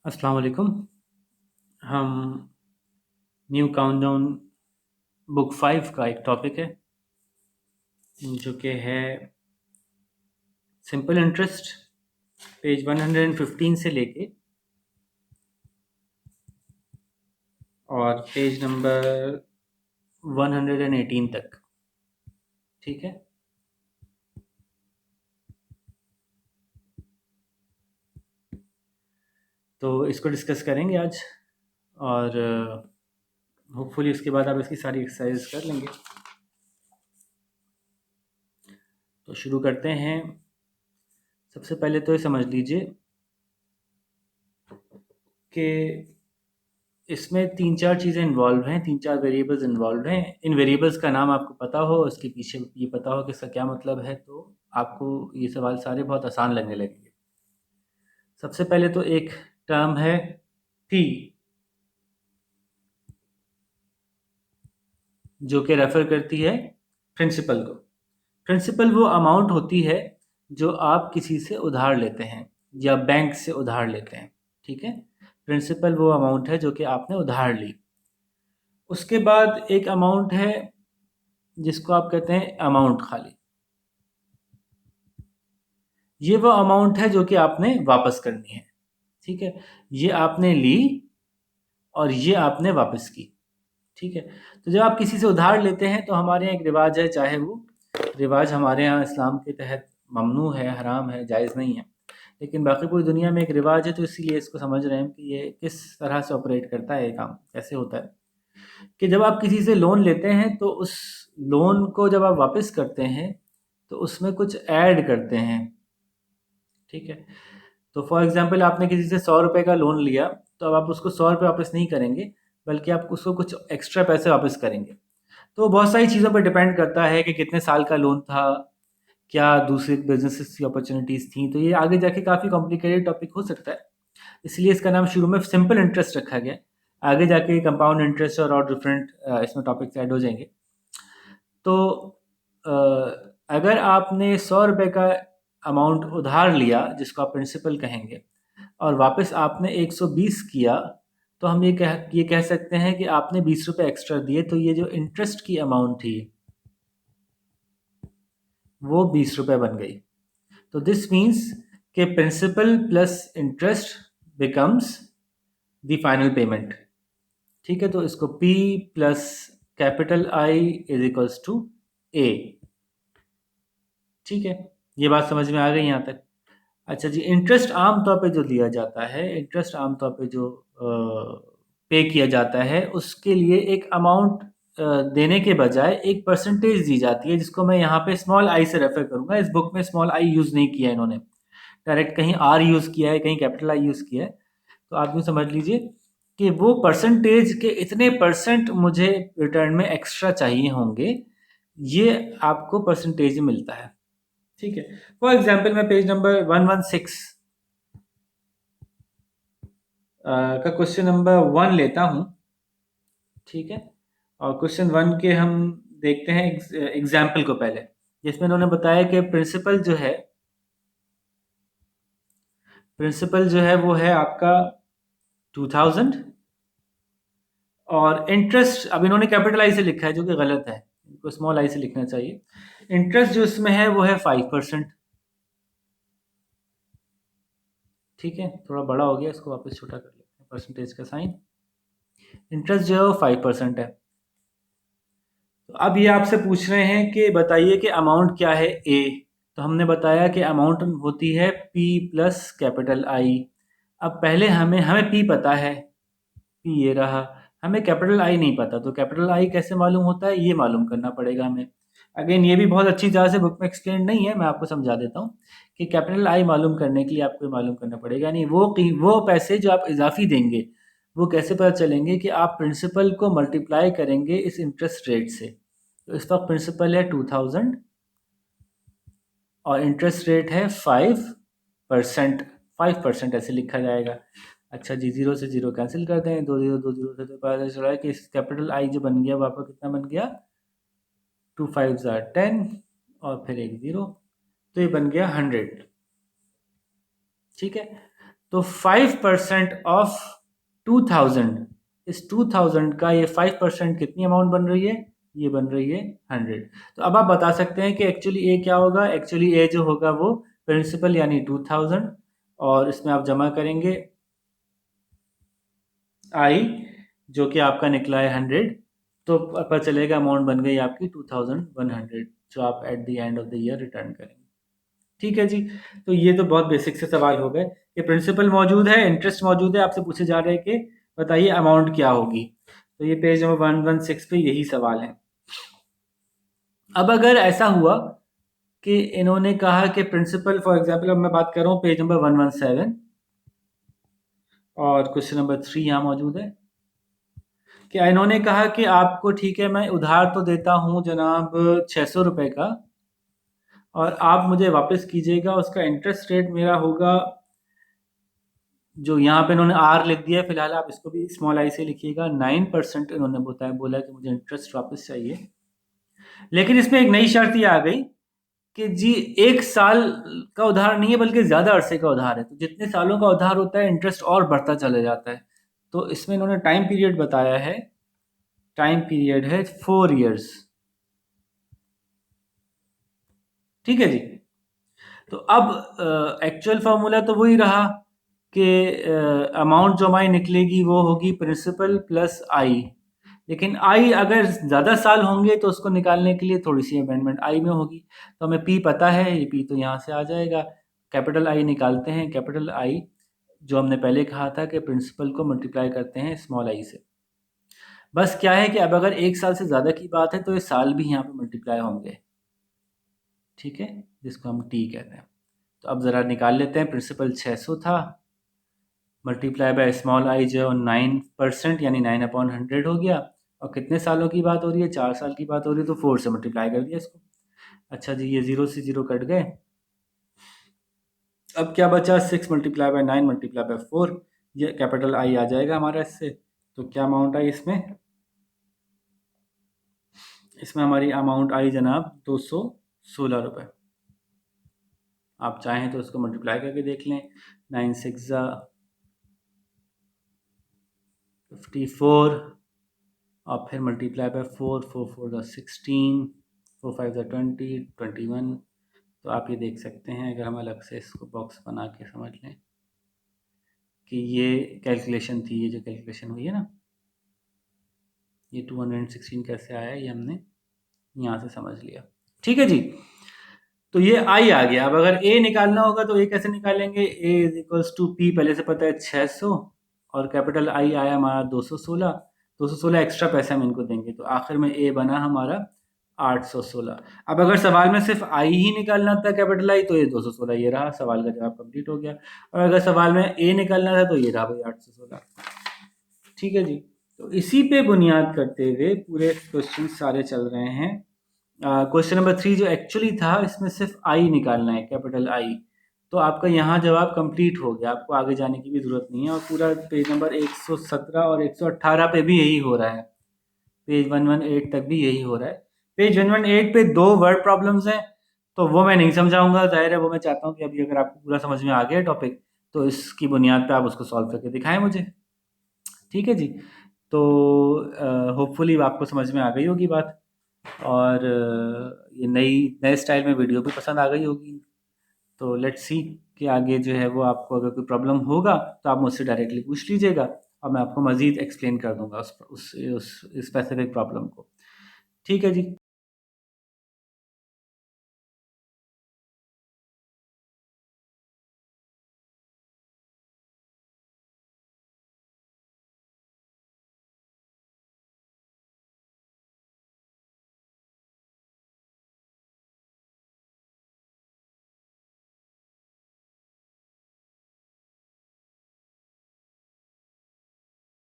अस्सलाम वालेकुम। हम न्यू काउंटडाउन बुक 5 का एक टॉपिक है जो कि है सिंपल इंटरेस्ट, पेज 115 से लेके और पेज नंबर 118 तक। ठीक है, तो इसको डिस्कस करेंगे आज और होपफुली उसके बाद आप इसकी सारी एक्सरसाइज कर लेंगे। तो शुरू करते हैं। सबसे पहले तो ये समझ लीजिए कि इसमें 3-4 चीज़ें इन्वॉल्व हैं, 3-4 वेरिएबल्स इन्वॉल्व हैं। इन वेरिएबल्स का नाम आपको पता हो, उसके पीछे ये पता हो कि इसका क्या मतलब है, तो आपको ये सवाल सारे बहुत आसान लगने लगेंगे। सबसे पहले तो एक टर्म है पी, जो कि रेफर करती है प्रिंसिपल को। प्रिंसिपल वो अमाउंट होती है जो आप किसी से उधार लेते हैं या बैंक से उधार लेते हैं। ठीक है, प्रिंसिपल वो अमाउंट है जो कि आपने उधार ली। उसके बाद एक अमाउंट है जिसको आप कहते हैं अमाउंट खाली। ये वो अमाउंट है जो कि आपने वापस करनी है। ठीक है, ये आपने ली और ये आपने वापस की। ठीक है, तो जब आप किसी से उधार लेते हैं तो हमारे यहाँ एक रिवाज है, चाहे वो रिवाज हमारे यहाँ इस्लाम के तहत ममनू है, हराम है, जायज़ नहीं है, लेकिन बाकी पूरी दुनिया में एक रिवाज है, तो इसीलिए इसको समझ रहे हैं कि ये किस तरह से ऑपरेट करता है, ये काम कैसे होता है। कि जब आप किसी से लोन लेते हैं तो उस लोन को जब आप वापस करते हैं तो उसमें कुछ ऐड करते हैं। ठीक है, तो फॉर एग्जांपल आपने किसी से 100 रुपये का लोन लिया, तो अब आप उसको 100 रुपये वापस नहीं करेंगे, बल्कि आप उसको कुछ एक्स्ट्रा पैसे वापस करेंगे। तो बहुत सारी चीज़ों पर डिपेंड करता है कि कितने साल का लोन था, क्या दूसरे बिजनेसेस की अपॉर्चुनिटीज़ थी, तो ये आगे जाके काफ़ी कॉम्प्लिकेटेड टॉपिक हो सकता है। इसलिए इसका नाम शुरू में सिंपल इंटरेस्ट रखा गया। आगे जाके कंपाउंड इंटरेस्ट और डिफरेंट इसमें टॉपिक्स ऐड हो जाएंगे। तो अ, अगर आपने 100 रुपये का अमाउंट उधार लिया, जिसको आप प्रिंसिपल कहेंगे, और वापस आपने 120 किया, तो हम ये कह सकते हैं कि आपने 20 रुपये एक्स्ट्रा दिए, तो ये जो इंटरेस्ट की अमाउंट थी वो 20 रुपये बन गई। तो दिस मीन्स कि principal plus interest becomes the final payment. ठीक है, तो इसको P plus capital I is equals to A। ठीक है, ये बात समझ में आ गई यहाँ तक। अच्छा जी, इंटरेस्ट आम तौर पे जो लिया जाता है, इंटरेस्ट आम तौर पे जो पे किया जाता है, उसके लिए एक अमाउंट देने के बजाय एक परसेंटेज दी जाती है, जिसको मैं यहाँ पे स्मॉल आई से रेफर करूँगा। इस बुक में स्मॉल आई यूज़ नहीं किया है इन्होंने, डायरेक्ट कहीं आर यूज़ किया है, कहीं कैपिटल आई यूज़ किया है। तो आप यूँ समझ लीजिए कि वो परसेंटेज के इतने परसेंट मुझे रिटर्न में एक्स्ट्रा चाहिए होंगे, ये आपको परसेंटेज में मिलता है। ठीक है, फॉर एग्जाम्पल मैं पेज नंबर 116 का क्वेश्चन नंबर 1 लेता हूँ। ठीक है, और क्वेश्चन 1 के हम देखते हैं एग्जाम्पल को पहले, जिसमें उन्होंने बताया कि प्रिंसिपल जो है वो है आपका 2000, और इंटरेस्ट अब इन्होंने कैपिटल आई से लिखा है, जो कि गलत है, इनको स्मॉल आई से लिखना चाहिए। इंटरेस्ट जो इसमें है वो है 5%। ठीक है, थोड़ा बड़ा हो गया, इसको वापस छोटा कर लेते हैं, परसेंटेज का साइन। इंटरेस्ट जो है वो 5% है। तो अब ये आपसे पूछ रहे हैं कि बताइए कि अमाउंट क्या है ए। तो हमने बताया कि अमाउंट होती है पी प्लस कैपिटल आई। अब पहले हमें हमें पी पता है, पी ये रहा, हमें कैपिटल आई नहीं पता, तो कैपिटल आई कैसे मालूम होता है, ये मालूम करना पड़ेगा हमें। अगेन ये भी बहुत अच्छी तरह से बुक में एक्सप्लेन नहीं है, मैं आपको समझा देता हूँ कि कैपिटल आई मालूम करने के लिए आपको ये मालूम करना पड़ेगा। यानी वो पैसे जो आप इजाफी देंगे, वो कैसे पता चलेंगे कि आप प्रिंसिपल को मल्टीप्लाई करेंगे इस इंटरेस्ट रेट से। तो इस वक्त प्रिंसिपल है 2000 और इंटरेस्ट रेट है 5%। 5% ऐसे लिखा जाएगा। अच्छा जी, जीरो से जीरो कैंसिल कर दें, दो जीरो से, तो पता चला है कि कैपिटल आई जो बन गया वो आपका कितना बन गया, 2 5 10 और फिर एक जीरो, तो ये बन गया 100। ठीक है, तो 5% ऑफ 2000, इस 2000 का ये 5% कितनी अमाउंट बन रही है? ये बन रही है 100। तो अब आप बता सकते हैं कि एक्चुअली ए क्या होगा? एक्चुअली ए जो होगा वो प्रिंसिपल यानी 2000, और इसमें आप जमा करेंगे आई जो कि आपका निकला है 100, तो पता चलेगा अमाउंट बन गई आपकी 2100, जो आप at the end of the year return करेंगे। ठीक है जी। तो ये तो बहुत बेसिक से सवाल हो गए कि प्रिंसिपल मौजूद है, इंटरेस्ट मौजूद है, आपसे पूछे जा रहे हैं कि बताइए अमाउंट क्या होगी। तो ये पेज नंबर 116 पे यही सवाल है। अब अगर ऐसा हुआ कि इन्होंने कहा कि प्रिंसिपल, फॉर एग्जांपल अब मैं बात कर रहा हूँ पेज नंबर 117 और क्वेश्चन नंबर 3 यहाँ मौजूद है कि इन्होंने कहा कि आपको, ठीक है मैं उधार तो देता हूँ जनाब 600 रुपये का, और आप मुझे वापस कीजिएगा, उसका इंटरेस्ट रेट मेरा होगा, जो यहाँ पे इन्होंने आर लिख दिया है, फिलहाल आप इसको भी स्मॉल आई से लिखिएगा, 9% इन्होंने बोला कि मुझे इंटरेस्ट वापस चाहिए। लेकिन इसमें एक नई शर्त ये आ गई कि जी 1 साल का उधार नहीं है बल्कि ज़्यादा अरसे का उधार है, तो जितने सालों का उधार होता है इंटरेस्ट और बढ़ता चले जाता है। तो इसमें इन्होंने टाइम पीरियड बताया है, टाइम पीरियड है 4 इयर्स। ठीक है जी। तो अब एक्चुअल फार्मूला तो वही रहा कि अमाउंट जो हमारी निकलेगी वो होगी प्रिंसिपल प्लस आई, लेकिन आई अगर ज़्यादा साल होंगे तो उसको निकालने के लिए थोड़ी सी अमेंडमेंट आई में होगी। तो हमें पी पता है, ये पी तो यहाँ से आ जाएगा, कैपिटल आई निकालते हैं। कैपिटल आई जो हमने पहले कहा था कि प्रिंसिपल को मल्टीप्लाई करते हैं स्मॉल आई से। बस क्या है कि अब अगर 1 साल से ज़्यादा की बात है तो ये साल भी यहाँ पे मल्टीप्लाई होंगे, ठीक है, जिसको हम टी कहते हैं। तो अब ज़रा निकाल लेते हैं। प्रिंसिपल 600 था, मल्टीप्लाई बाय स्मॉल आई जो 9% यानी 9/100 हो गया, और कितने सालों की बात हो रही है? 4 साल की बात हो रही है, तो 4 से मल्टीप्लाई कर दिया इसको। अच्छा जी, ये 0 से 0 कट गए। अब क्या बचा? 6 मल्टीप्लाई बाय 9 मल्टीप्लाई बाय 4, ये कैपिटल आई आ जाएगा हमारा इससे। तो क्या अमाउंट आई इसमें? इसमें हमारी अमाउंट आई जनाब 216 रुपये। आप चाहें तो उसको मल्टीप्लाई करके देख लें। 9 6 54, और फिर मल्टीप्लाई बाय 4, 4 4 16, 4 5 20, 21। तो आप ये देख सकते हैं, अगर हम अलग से इसको बॉक्स बना के समझ लें कि ये कैलकुलेशन थी, ये जो कैलकुलेशन हुई है ना, ये 216 कैसे आया ये हमने यहाँ से समझ लिया। ठीक है जी। तो ये आई आ गया। अब अगर ए निकालना होगा तो ए कैसे निकालेंगे? ए इज इक्वल्स टू पी, पहले से पता है 600, और कैपिटल आई आया हमारा 216। 216 एक्स्ट्रा पैसे हम इनको देंगे, तो आखिर में ए बना हमारा 816। अब अगर सवाल में सिर्फ आई ही निकालना था कैपिटल आई, तो ये 216 ये रहा, सवाल का जवाब कंप्लीट हो गया। और अगर सवाल में ए निकालना था तो ये रहा भाई 816। ठीक है जी। तो इसी पे बुनियाद करते हुए पूरे क्वेश्चन सारे चल रहे हैं। क्वेश्चन नंबर 3 जो एक्चुअली था, इसमें सिर्फ आई निकालना है, कैपिटल आई। तो आपका यहाँ जवाब कंप्लीट हो गया, आपको आगे जाने की भी ज़रूरत नहीं है। और पूरा पेज नंबर 117 और 118 पे भी यही हो रहा है, पेज 118 तक भी यही हो रहा है। पेज 118 पे 2 वर्ड प्रॉब्लम्स हैं, तो वो मैं नहीं समझाऊंगा, जाहिर है। वो मैं चाहता हूँ कि अभी अगर आपको पूरा समझ में आ गया टॉपिक, तो इसकी बुनियाद पे आप उसको सॉल्व करके दिखाएं मुझे। ठीक है जी। तो होपफुली आपको समझ में आ गई होगी बात, और ये नए स्टाइल में वीडियो भी पसंद आ गई होगी। तो लेट्स सी कि आगे जो है वो, आपको अगर कोई प्रॉब्लम होगा तो आप मुझसे डायरेक्टली पूछ लीजिएगा, और मैं आपको मज़ीद एक्सप्लेन कर दूंगा उस स्पेसिफिक प्रॉब्लम को। ठीक है जी।